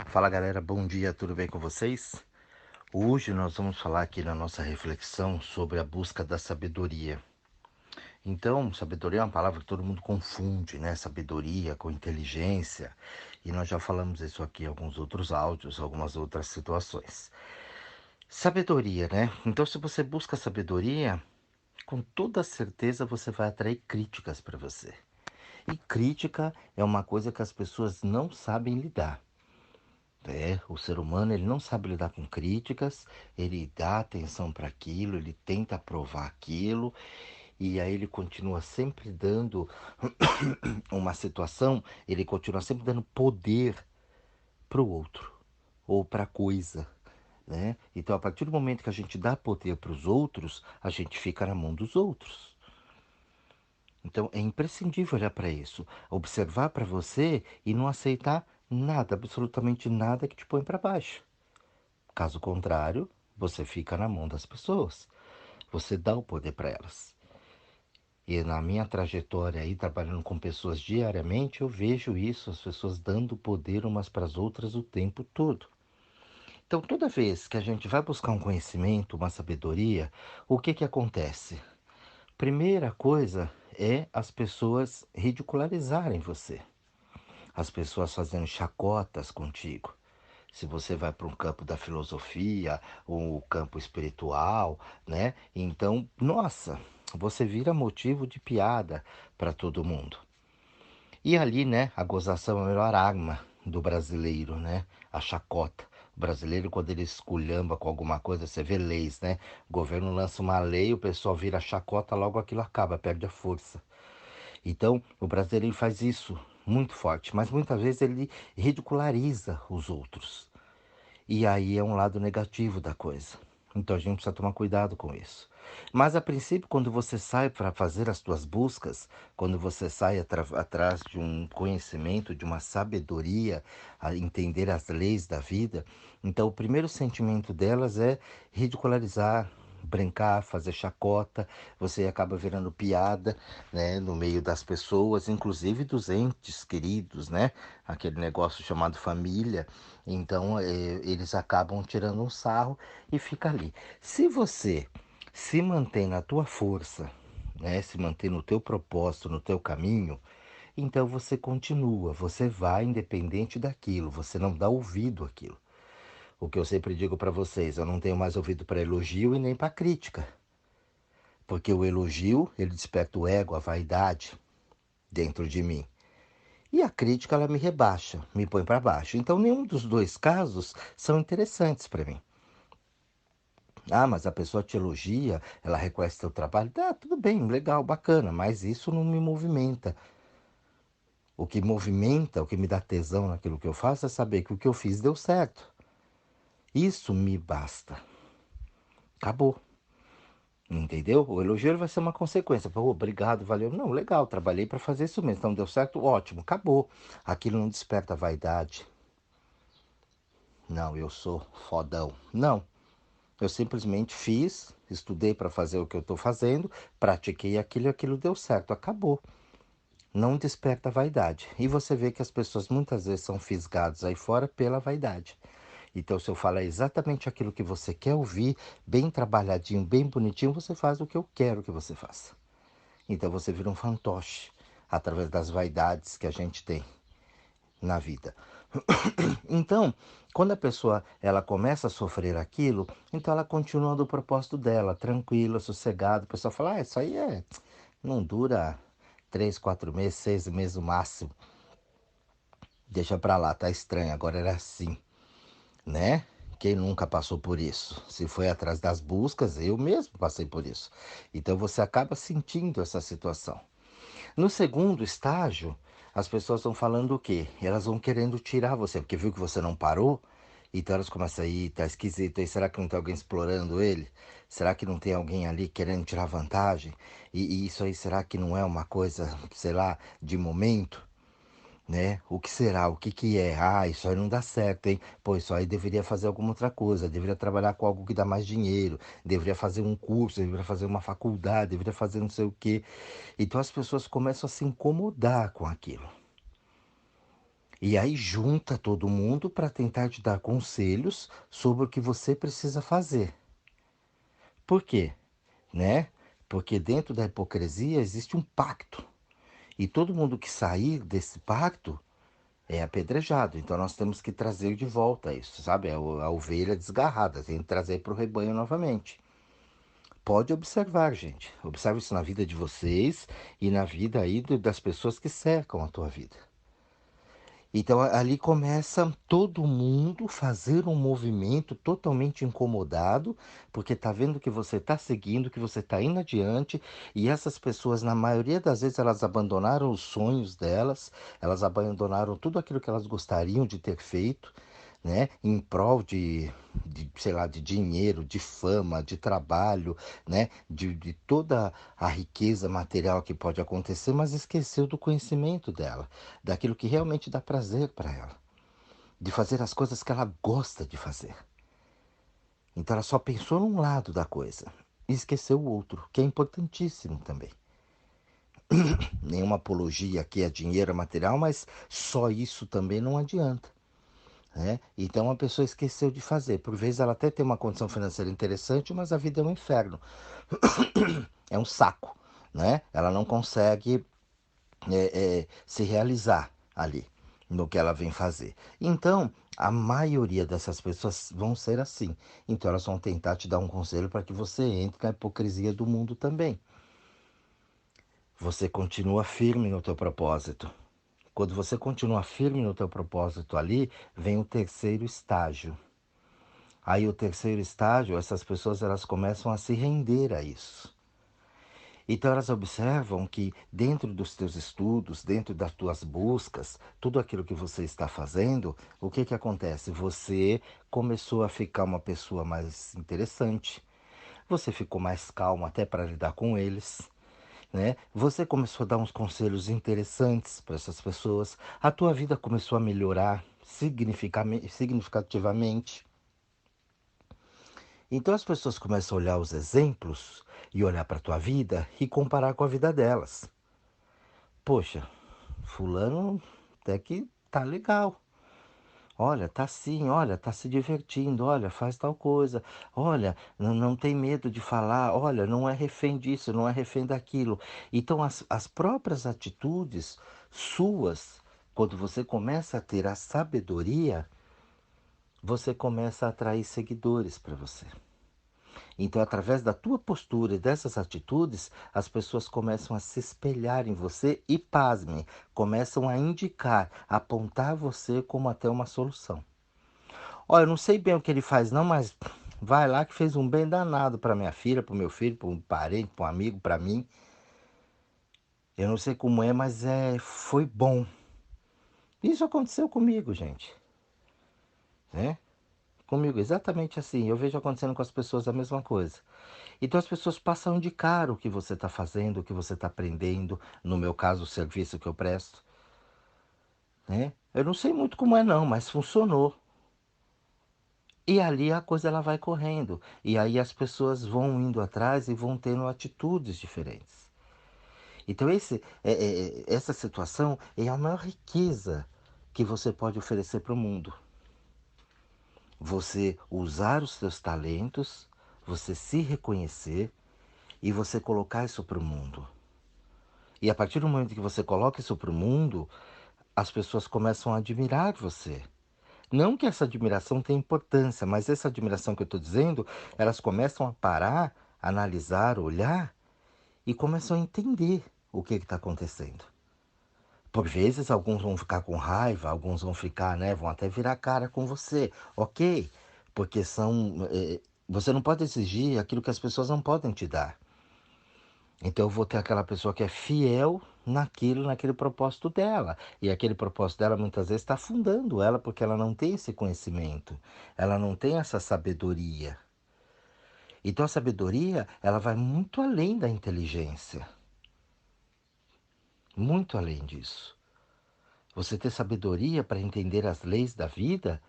Fala galera, bom dia, tudo bem com vocês? Hoje nós vamos falar aqui na nossa reflexão sobre a busca da sabedoria. Então, sabedoria é uma palavra que todo mundo confunde, né? Sabedoria com inteligência. E nós já falamos isso aqui em alguns outros áudios, algumas outras situações. Sabedoria, né? Então, se você busca sabedoria, com toda certeza você vai atrair críticas para você. E crítica é uma coisa que as pessoas não sabem lidar. O ser humano ele não sabe lidar com críticas, ele dá atenção para aquilo, ele tenta provar aquilo e aí ele continua sempre dando uma situação, ele continua sempre dando poder para o outro ou para a coisa, né? Então a partir do momento que a gente dá poder para os outros, a gente fica na mão dos outros. Então é imprescindível olhar para isso, observar para você e não aceitar nada, absolutamente nada que te põe para baixo. Caso contrário, você fica na mão das pessoas. Você dá o poder para elas. E na minha trajetória aí, trabalhando com pessoas diariamente, eu vejo isso, as pessoas dando poder umas para as outras o tempo todo. Então, toda vez que a gente vai buscar um conhecimento, uma sabedoria, o que que acontece? Primeira coisa é as pessoas ridicularizarem você. As pessoas fazendo chacotas contigo. Se você vai para um campo da filosofia, ou um campo espiritual, né? Então, nossa, você vira motivo de piada para todo mundo. E ali, né, a gozação é a melhor arma do brasileiro, né? A chacota. O brasileiro, quando ele esculhamba com alguma coisa, você vê leis, né? O governo lança uma lei, o pessoal vira chacota, logo aquilo acaba, perde a força. Então, o brasileiro faz isso muito forte, mas muitas vezes ele ridiculariza os outros. E aí é um lado negativo da coisa. Então a gente precisa tomar cuidado com isso. Mas a princípio, quando você sai para fazer as suas buscas, quando você sai atrás de um conhecimento, de uma sabedoria, a entender as leis da vida, então o primeiro sentimento delas é ridicularizar, brincar, fazer chacota, você acaba virando piada, né, no meio das pessoas, inclusive dos entes queridos, né, aquele negócio chamado família. Então, eles acabam tirando um sarro e fica ali. Se você se mantém na tua força, né, se mantém no teu propósito, no teu caminho, então você continua, você vai independente daquilo, você não dá ouvido àquilo. O que eu sempre digo para vocês, eu não tenho mais ouvido para elogio e nem para crítica, porque o elogio, ele desperta o ego, a vaidade dentro de mim. E a crítica, ela me rebaixa, me põe para baixo. Então, nenhum dos dois casos são interessantes para mim. Ah, mas a pessoa te elogia, ela reconhece teu trabalho. Tá, tudo bem, legal, bacana, mas isso não me movimenta. O que movimenta, o que me dá tesão naquilo que eu faço é saber que o que eu fiz deu certo. Isso me basta. Acabou. Entendeu? O elogio vai ser uma consequência. Pô, obrigado, valeu. Não, legal, trabalhei para fazer isso mesmo. Então deu certo, ótimo, acabou. Aquilo não desperta vaidade. Não, eu sou fodão. Não, eu simplesmente fiz, estudei para fazer o que eu estou fazendo, pratiquei aquilo e aquilo deu certo, acabou. Não desperta vaidade. E você vê que as pessoas muitas vezes são fisgadas aí fora pela vaidade. Então, se eu falar exatamente aquilo que você quer ouvir, bem trabalhadinho, bem bonitinho, você faz o que eu quero que você faça. Então, você vira um fantoche através das vaidades que a gente tem na vida. Então, quando a pessoa ela começa a sofrer aquilo, então ela continua do propósito dela, tranquila, sossegada. A pessoa fala, isso aí não dura 3, 4 meses, 6 meses no máximo. Deixa pra lá, tá estranho, agora era assim, né? Quem nunca passou por isso? Se foi atrás das buscas, eu mesmo passei por isso. Então você acaba sentindo essa situação. No segundo estágio, as pessoas estão falando o quê? Elas vão querendo tirar você, porque viu que você não parou, então elas começam aí, tá esquisito, aí será que não tem alguém explorando ele? Será que não tem alguém ali querendo tirar vantagem? E isso aí, será que não é uma coisa, sei lá, de momento? Né? O que será? O que que é? Ah, isso aí não dá certo, hein? Pô, isso aí deveria fazer alguma outra coisa, deveria trabalhar com algo que dá mais dinheiro, deveria fazer um curso, deveria fazer uma faculdade, deveria fazer não sei o quê. Então as pessoas começam a se incomodar com aquilo. E aí junta todo mundo para tentar te dar conselhos sobre o que você precisa fazer. Por quê? Né? Porque dentro da hipocrisia existe um pacto. E todo mundo que sair desse pacto é apedrejado. Então nós temos que trazer de volta isso, sabe? A ovelha desgarrada, tem que trazer para o rebanho novamente. Pode observar, gente. Observe isso na vida de vocês e na vida aí das pessoas que cercam a tua vida. Então ali começa todo mundo fazer um movimento totalmente incomodado, porque está vendo que você está seguindo, que você está indo adiante, e essas pessoas, na maioria das vezes, elas abandonaram os sonhos delas, elas abandonaram tudo aquilo que elas gostariam de ter feito, né, em prol sei lá, de dinheiro, de fama, de trabalho, né, de toda a riqueza material que pode acontecer, mas esqueceu do conhecimento dela, daquilo que realmente dá prazer para ela, de fazer as coisas que ela gosta de fazer. Então ela só pensou num lado da coisa e esqueceu o outro, que é importantíssimo também. Nenhuma apologia aqui a dinheiro, a material, mas só isso também não adianta. Né? Então a pessoa esqueceu de fazer. Por vezes ela até tem uma condição financeira interessante, mas a vida é um inferno. É um saco. Né? Ela não consegue se realizar ali no que ela vem fazer. Então, a maioria dessas pessoas vão ser assim. Então, elas vão tentar te dar um conselho para que você entre na hipocrisia do mundo também. Você continua firme no teu propósito. Quando você continua firme no teu propósito ali, vem o terceiro estágio. Aí o terceiro estágio, essas pessoas elas começam a se render a isso. Então elas observam que dentro dos teus estudos, dentro das tuas buscas, tudo aquilo que você está fazendo, o que acontece? Você começou a ficar uma pessoa mais interessante, você ficou mais calmo até para lidar com eles, né? Você começou a dar uns conselhos interessantes para essas pessoas, a tua vida começou a melhorar significativamente. Então as pessoas começam a olhar os exemplos e olhar para a tua vida e comparar com a vida delas. Poxa, fulano até que tá legal. Olha, tá assim, olha, tá se divertindo, olha, faz tal coisa. Olha, não tem medo de falar, olha, não é refém disso, não é refém daquilo. Então as próprias atitudes suas, quando você começa a ter a sabedoria, você começa a atrair seguidores para você. Então, através da tua postura e dessas atitudes, as pessoas começam a se espelhar em você e, pasmem, começam a indicar, apontar você como até uma solução. Olha, eu não sei bem o que ele faz não, mas vai lá que fez um bem danado para minha filha, para o meu filho, para um parente, para um amigo, para mim. Eu não sei como é, mas foi bom. Isso aconteceu comigo, gente, né? Comigo, exatamente assim. Eu vejo acontecendo com as pessoas a mesma coisa. Então as pessoas passam a indicar o que você está fazendo, o que você está aprendendo, no meu caso, o serviço que eu presto. Né? Eu não sei muito como é não, mas funcionou. E ali a coisa ela vai correndo. E aí as pessoas vão indo atrás e vão tendo atitudes diferentes. Então essa situação é a maior riqueza que você pode oferecer para o mundo. Você usar os seus talentos, você se reconhecer e você colocar isso para o mundo. E a partir do momento que você coloca isso para o mundo, as pessoas começam a admirar você. Não que essa admiração tenha importância, mas essa admiração que eu estou dizendo, elas começam a parar, analisar, olhar e começam a entender o que está acontecendo. Por vezes, alguns vão ficar com raiva, alguns vão ficar, né, vão até virar cara com você, ok? Porque você não pode exigir aquilo que as pessoas não podem te dar. Então eu vou ter aquela pessoa que é fiel naquele propósito dela. E aquele propósito dela muitas vezes está afundando ela porque ela não tem esse conhecimento, ela não tem essa sabedoria. Então a sabedoria, ela vai muito além da inteligência. Muito além disso. Você ter sabedoria para entender as leis da vida,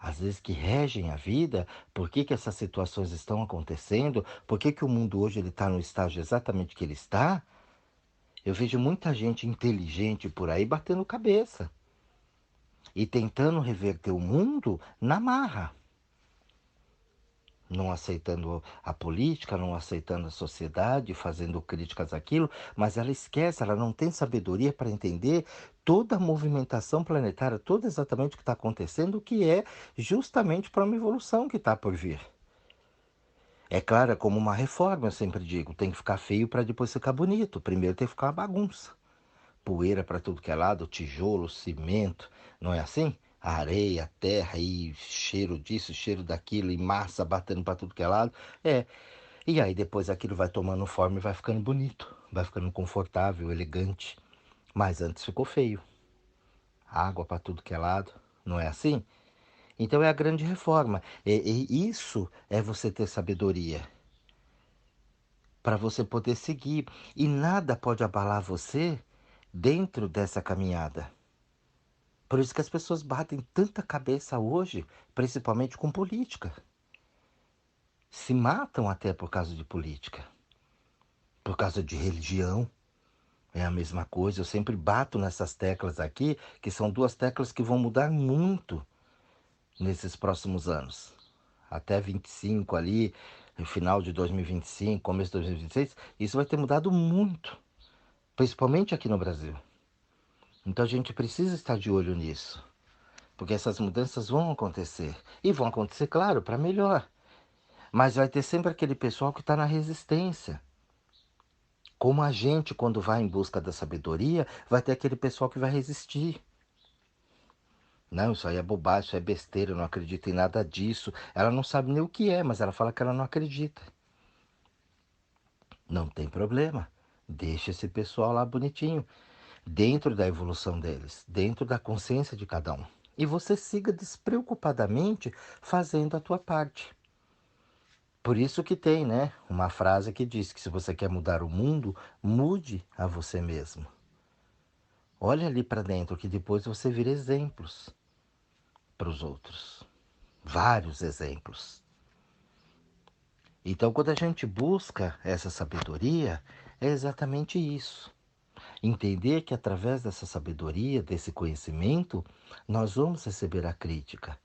às vezes que regem a vida, por que essas situações estão acontecendo, por que o mundo hoje está no estágio exatamente que ele está. Eu vejo muita gente inteligente por aí batendo cabeça. e tentando reverter o mundo na marra, não aceitando a política, não aceitando a sociedade, fazendo críticas àquilo, mas ela esquece, ela não tem sabedoria para entender toda a movimentação planetária, todo exatamente o que está acontecendo, que é justamente para uma evolução que está por vir. É claro, é como uma reforma, eu sempre digo, tem que ficar feio para depois ficar bonito. Primeiro tem que ficar uma bagunça. Poeira para tudo que é lado, tijolo, cimento, não é assim? Areia, terra e cheiro disso, cheiro daquilo, e massa batendo para tudo que é lado. É, e aí depois aquilo vai tomando forma e vai ficando bonito, vai ficando confortável, elegante. Mas antes ficou feio. Água para tudo que é lado, não é assim? Então é a grande reforma. E isso é você ter sabedoria para você poder seguir. E nada pode abalar você dentro dessa caminhada. Por isso que as pessoas batem tanta cabeça hoje, principalmente com política. Se matam até por causa de política, por causa de religião. É a mesma coisa. Eu sempre bato nessas teclas aqui, que são duas teclas que vão mudar muito nesses próximos anos. Até 25 ali, no final de 2025, começo de 2026, isso vai ter mudado muito, principalmente aqui no Brasil. Então a gente precisa estar de olho nisso, porque essas mudanças vão acontecer. E vão acontecer, claro, para melhor. Mas vai ter sempre aquele pessoal que está na resistência. Como a gente, quando vai em busca da sabedoria, vai ter aquele pessoal que vai resistir. Não, isso aí é bobagem, isso é besteira, eu não acredito em nada disso. Ela não sabe nem o que é, mas ela fala que ela não acredita. Não tem problema. Deixa esse pessoal lá bonitinho, dentro da evolução deles, dentro da consciência de cada um. E você siga despreocupadamente fazendo a tua parte. Por isso que tem, né, uma frase que diz que se você quer mudar o mundo, mude a você mesmo. Olha ali para dentro que depois você vira exemplos para os outros. Vários exemplos. Então, quando a gente busca essa sabedoria, é exatamente isso. Entender que através dessa sabedoria, desse conhecimento, nós vamos receber a crítica.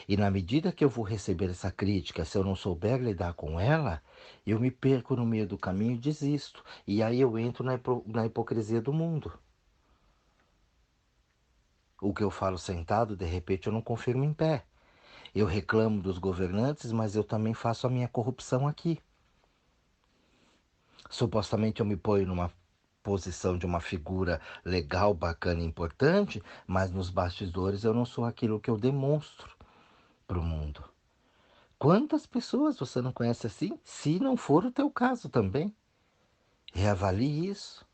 E na medida que eu vou receber essa crítica, se eu não souber lidar com ela, eu me perco no meio do caminho e desisto. E aí eu entro na hipocrisia do mundo. O que eu falo sentado, de repente eu não confirmo em pé. Eu reclamo dos governantes, mas eu também faço a minha corrupção aqui. Supostamente eu me ponho numa posição de uma figura legal, bacana e importante, mas nos bastidores eu não sou aquilo que eu demonstro para o mundo. Quantas pessoas você não conhece assim? Se não for o teu caso também. Reavalie isso.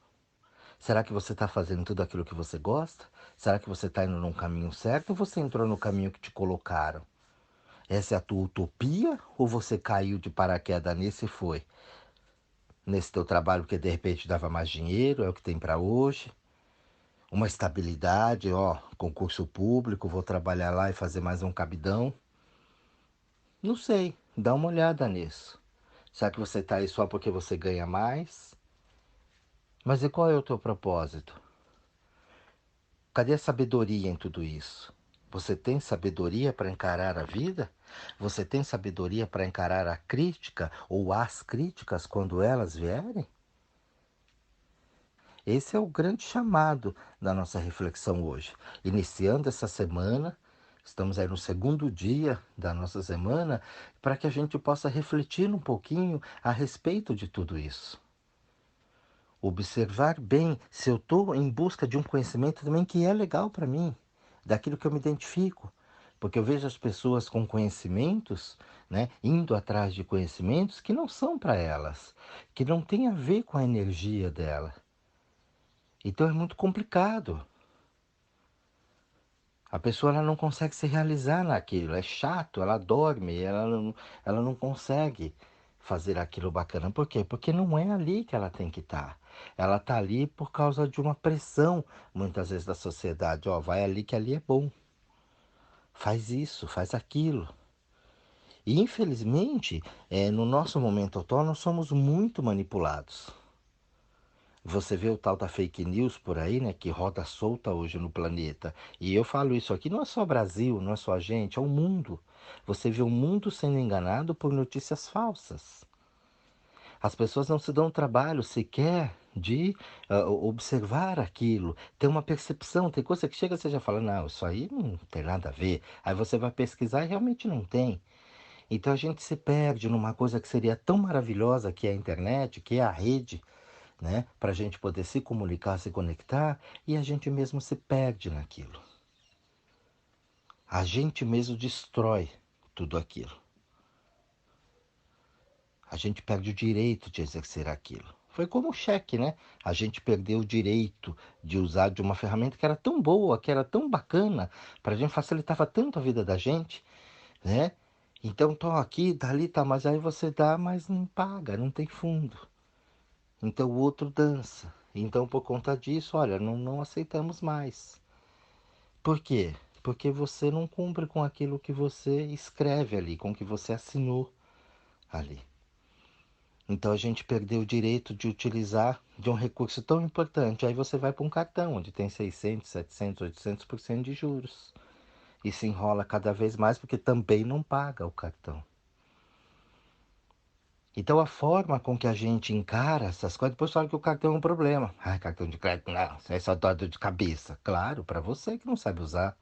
Será que você está fazendo tudo aquilo que você gosta? Será que você está indo num caminho certo ou você entrou no caminho que te colocaram? Essa é a tua utopia ou você caiu de paraquedas nesse e foi? Nesse teu trabalho que de repente dava mais dinheiro, é o que tem para hoje? Uma estabilidade, ó, concurso público, vou trabalhar lá e fazer mais um cabidão? Não sei, dá uma olhada nisso. Será que você está aí só porque você ganha mais? Mas e qual é o teu propósito? Cadê a sabedoria em tudo isso? Você tem sabedoria para encarar a vida? Você tem sabedoria para encarar a crítica ou as críticas quando elas vierem? Esse é o grande chamado da nossa reflexão hoje. Iniciando essa semana, estamos aí no segundo dia da nossa semana, para que a gente possa refletir um pouquinho a respeito de tudo isso. Observar bem se eu estou em busca de um conhecimento também que é legal para mim, daquilo que eu me identifico. Porque eu vejo as pessoas com conhecimentos, né, indo atrás de conhecimentos que não são para elas, que não tem a ver com a energia dela. Então é muito complicado. A pessoa ela não consegue se realizar naquilo, é chato, ela dorme, ela não consegue fazer aquilo bacana. Por quê? Porque não é ali que ela tem que estar. Ela está ali por causa de uma pressão, muitas vezes, da sociedade. Ó, vai ali que ali é bom. Faz isso, faz aquilo. E infelizmente, no nosso momento atual, nós somos muito manipulados. Você vê o tal da fake news por aí, né, que roda solta hoje no planeta. E eu falo isso aqui, não é só Brasil, não é só a gente, é o mundo. Você vê o mundo sendo enganado por notícias falsas. As pessoas não se dão o trabalho sequer de observar aquilo, ter uma percepção. Tem coisa que chega e você já fala, não, isso aí não tem nada a ver. Aí você vai pesquisar e realmente não tem. Então a gente se perde numa coisa que seria tão maravilhosa que é a internet, que é a rede, né? Para a gente poder se comunicar, se conectar, e a gente mesmo se perde naquilo. A gente mesmo destrói tudo aquilo. A gente perde o direito de exercer aquilo. Foi como o cheque, né? A gente perdeu o direito de usar de uma ferramenta que era tão boa, que era tão bacana, para a gente facilitava tanto a vida da gente, né? Então, tô aqui, dali, tá, mas aí você dá, mas não paga, não tem fundo. Então o outro dança. Então, por conta disso, olha, não aceitamos mais. Por quê? Porque você não cumpre com aquilo que você escreve ali, com o que você assinou ali. Então a gente perdeu o direito de utilizar de um recurso tão importante. Aí você vai para um cartão, onde tem 600, 700, 800% de juros. E se enrola cada vez mais porque também não paga o cartão. Então a forma com que a gente encara essas coisas, depois fala que o cartão é um problema. Ah, cartão de crédito, não, isso é só dor de cabeça. Claro, para você que não sabe usar.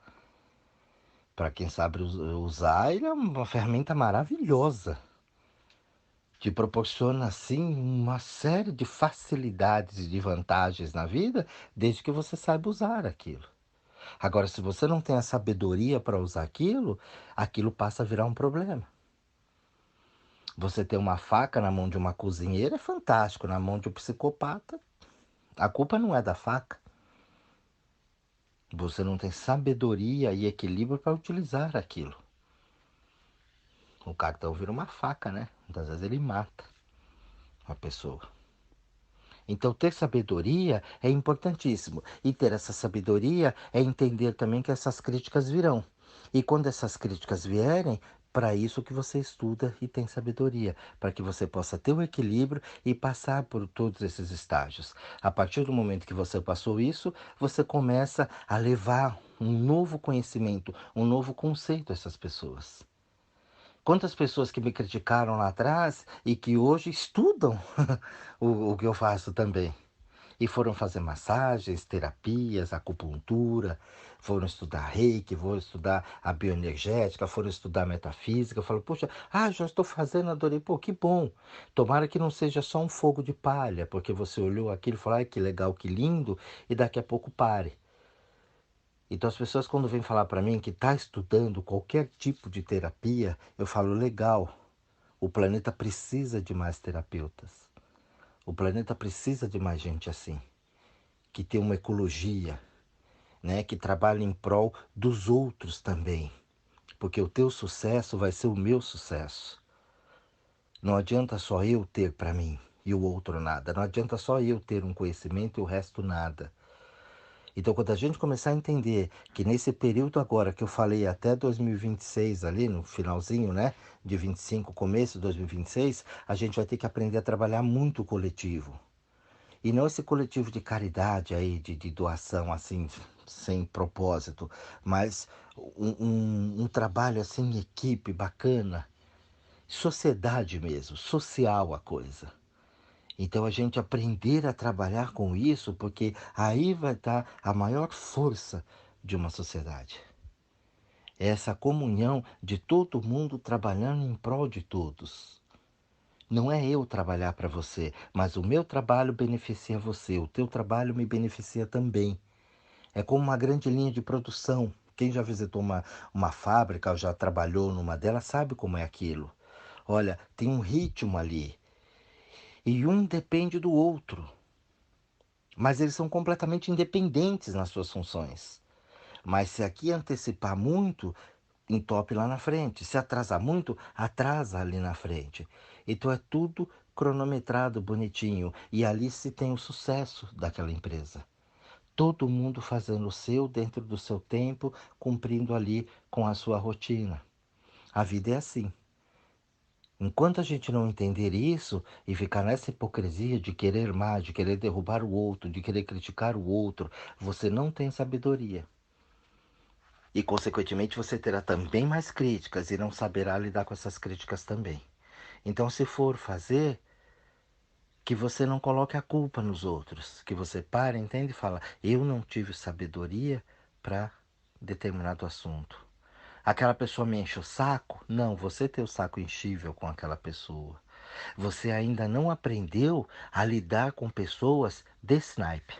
Para quem sabe usar, ele é uma ferramenta maravilhosa. Te proporciona, assim, uma série de facilidades e de vantagens na vida, desde que você saiba usar aquilo. Agora, se você não tem a sabedoria para usar aquilo, aquilo passa a virar um problema. Você ter uma faca na mão de uma cozinheira é fantástico, na mão de um psicopata, a culpa não é da faca. Você não tem sabedoria e equilíbrio para utilizar aquilo. O cartão vira uma faca, né? Muitas vezes ele mata a pessoa. Então, ter sabedoria é importantíssimo. E ter essa sabedoria é entender também que essas críticas virão. E quando essas críticas vierem, para isso que você estuda e tem sabedoria, para que você possa ter o equilíbrio e passar por todos esses estágios. A partir do momento que você passou isso, você começa a levar um novo conhecimento, um novo conceito a essas pessoas. Quantas pessoas que me criticaram lá atrás e que hoje estudam o que eu faço também. E foram fazer massagens, terapias, acupuntura, foram estudar reiki, foram estudar a bioenergética, foram estudar metafísica. Eu falo, poxa, já estou fazendo, adorei, pô, que bom. Tomara que não seja só um fogo de palha, porque você olhou aquilo e falou, ai, que legal, que lindo, e daqui a pouco pare. Então as pessoas quando vêm falar para mim que está estudando qualquer tipo de terapia, eu falo, legal, o planeta precisa de mais terapeutas. O planeta precisa de mais gente assim, que tem uma ecologia, né, que trabalha em prol dos outros também, porque o teu sucesso vai ser o meu sucesso. Não adianta só eu ter para mim e o outro nada. Não adianta só eu ter um conhecimento e o resto nada. Então, quando a gente começar a entender que nesse período agora que eu falei até 2026 ali, no finalzinho, né, de 25, começo de 2026, a gente vai ter que aprender a trabalhar muito o coletivo. E não esse coletivo de caridade aí, de doação assim, sem propósito, mas um trabalho assim em equipe bacana, sociedade mesmo, social a coisa. Então a gente aprender a trabalhar com isso, porque aí vai estar a maior força de uma sociedade. É essa comunhão de todo mundo trabalhando em prol de todos. Não é eu trabalhar para você, mas o meu trabalho beneficia você, o teu trabalho me beneficia também. É como uma grande linha de produção. Quem já visitou uma fábrica ou já trabalhou numa delas sabe como é aquilo. Olha, tem um ritmo ali e um depende do outro, mas eles são completamente independentes nas suas funções. Mas se aqui antecipar muito, entope lá na frente. Se atrasar muito, atrasa ali na frente. Então é tudo cronometrado, bonitinho. E ali se tem o sucesso daquela empresa. Todo mundo fazendo o seu dentro do seu tempo, cumprindo ali com a sua rotina. A vida é assim. Enquanto a gente não entender isso e ficar nessa hipocrisia de querer mais, de querer derrubar o outro, de querer criticar o outro, você não tem sabedoria. E, consequentemente, você terá também mais críticas e não saberá lidar com essas críticas também. Então, se for fazer, que você não coloque a culpa nos outros, que você pare, entende e fala: eu não tive sabedoria para determinado assunto. Aquela pessoa me enche o saco? Não, você tem o saco enchível com aquela pessoa. Você ainda não aprendeu a lidar com pessoas desse naipe,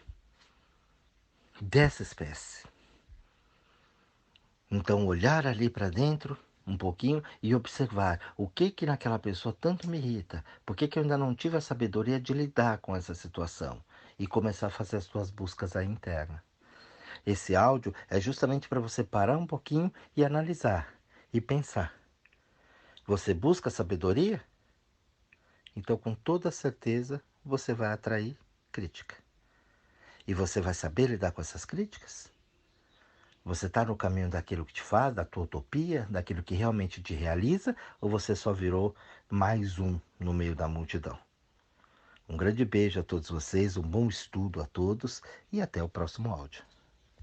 dessa espécie. Então, olhar ali para dentro um pouquinho e observar o que que naquela pessoa tanto me irrita, por que que eu ainda não tive a sabedoria de lidar com essa situação e começar a fazer as suas buscas aí interna. Esse áudio é justamente para você parar um pouquinho e analisar e pensar. Você busca sabedoria? Então, com toda certeza, você vai atrair crítica. E você vai saber lidar com essas críticas? Você está no caminho daquilo que te faz, da tua utopia, daquilo que realmente te realiza, ou você só virou mais um no meio da multidão? Um grande beijo a todos vocês, um bom estudo a todos e até o próximo áudio.